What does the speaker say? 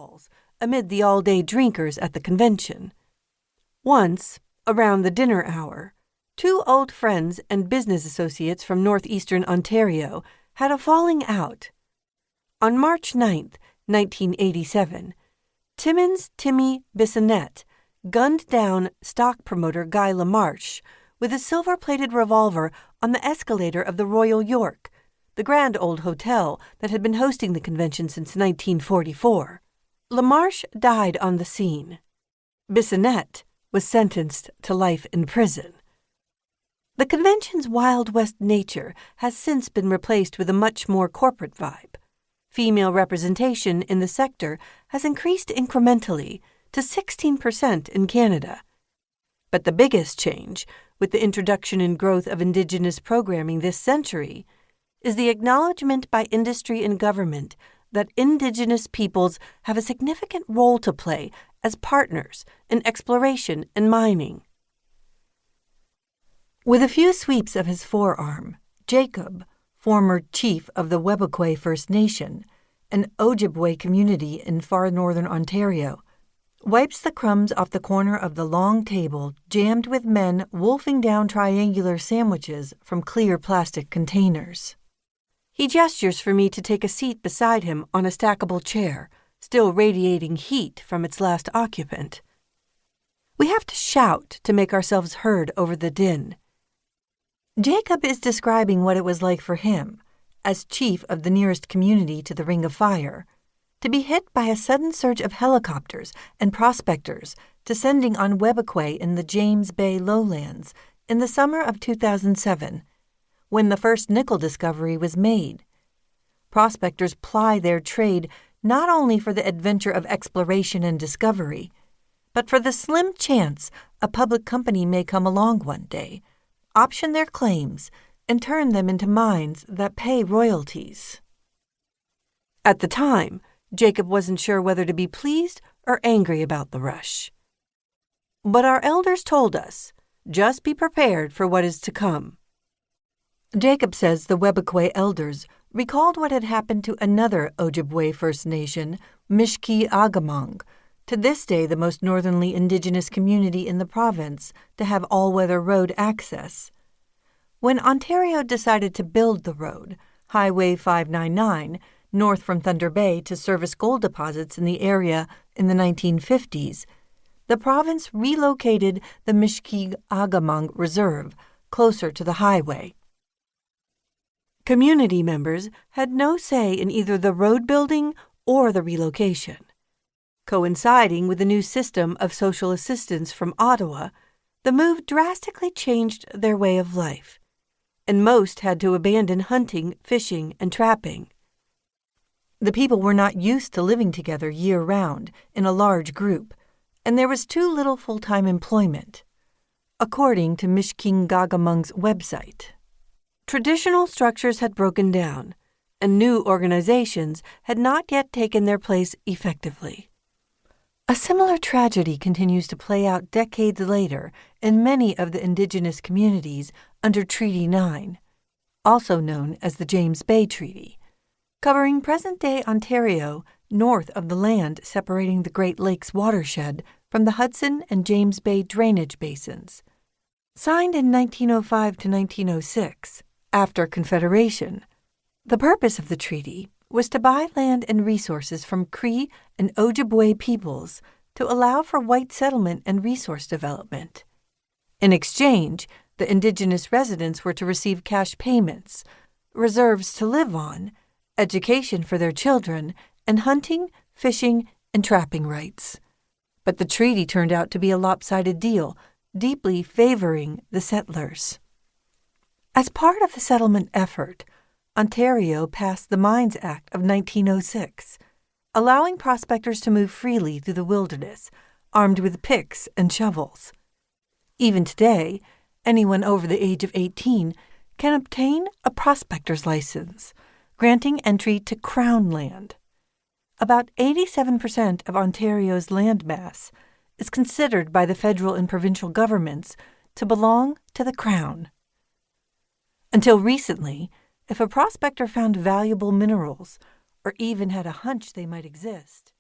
stalls amid the all-day drinkers at the convention. Once, around the dinner hour, two old friends and business associates from northeastern Ontario had a falling out. On March 9, 1987, Timmins Timmy Bissonnette gunned down stock promoter Guy LaMarche with a silver-plated revolver on the escalator of the Royal York, the grand old hotel that had been hosting the convention since 1944. LaMarche died on the scene. Bissonnette was sentenced to life in prison. The convention's Wild West nature has since been replaced with a much more corporate vibe. Female representation in the sector has increased incrementally to 16% in Canada. But the biggest change, with the introduction and growth of Indigenous programming this century, is the acknowledgement by industry and government that Indigenous peoples have a significant role to play as partners in exploration and mining. With a few sweeps of his forearm, Jacob, former chief of the Wet'suwet'en First Nation, an Ojibway community in far northern Ontario, wipes the crumbs off the corner of the long table jammed with men wolfing down triangular sandwiches from clear plastic containers. He gestures for me to take a seat beside him on a stackable chair, still radiating heat from its last occupant. We have to shout to make ourselves heard over the din. Jacob is describing what it was like for him, as chief of the nearest community to the Ring of Fire, to be hit by a sudden surge of helicopters and prospectors descending on Wet'suwet'en in the James Bay Lowlands in the summer of 2007, when the first nickel discovery was made. Prospectors ply their trade not only for the adventure of exploration and discovery, but for the slim chance a public company may come along one day, option their claims, and turn them into mines that pay royalties. At the time, Jacob wasn't sure whether to be pleased or angry about the rush. But our elders told us, just be prepared for what is to come. Jacob says the Wet'suwet'en elders recalled what had happened to another Ojibway First Nation, Mishki-Agamong, to this day the most northerly Indigenous community in the province to have all-weather road access. When Ontario decided to build the road, Highway 599, north from Thunder Bay to service gold deposits in the area in the 1950s, the province relocated the Mishki-Agamong Reserve closer to the highway. Community members had no say in either the road building or the relocation. Coinciding with the new system of social assistance from Ottawa, the move drastically changed their way of life, and most had to abandon hunting, fishing, and trapping. The people were not used to living together year-round in a large group, and there was too little full-time employment, according to Mishki-Agamong's website. Traditional structures had broken down, and new organizations had not yet taken their place effectively. A similar tragedy continues to play out decades later in many of the Indigenous communities under Treaty 9, also known as the James Bay Treaty, covering present-day Ontario north of the land separating the Great Lakes watershed from the Hudson and James Bay drainage basins. Signed in 1905 to 1906, after Confederation, the purpose of the treaty was to buy land and resources from Cree and Ojibway peoples to allow for white settlement and resource development. In exchange, the Indigenous residents were to receive cash payments, reserves to live on, education for their children, and hunting, fishing, and trapping rights. But the treaty turned out to be a lopsided deal, deeply favoring the settlers. As part of the settlement effort, Ontario passed the Mines Act of 1906, allowing prospectors to move freely through the wilderness, armed with picks and shovels. Even today, anyone over the age of 18 can obtain a prospector's license, granting entry to Crown land. About 87% of Ontario's landmass is considered by the federal and provincial governments to belong to the Crown. Until recently, if a prospector found valuable minerals, or even had a hunch they might exist,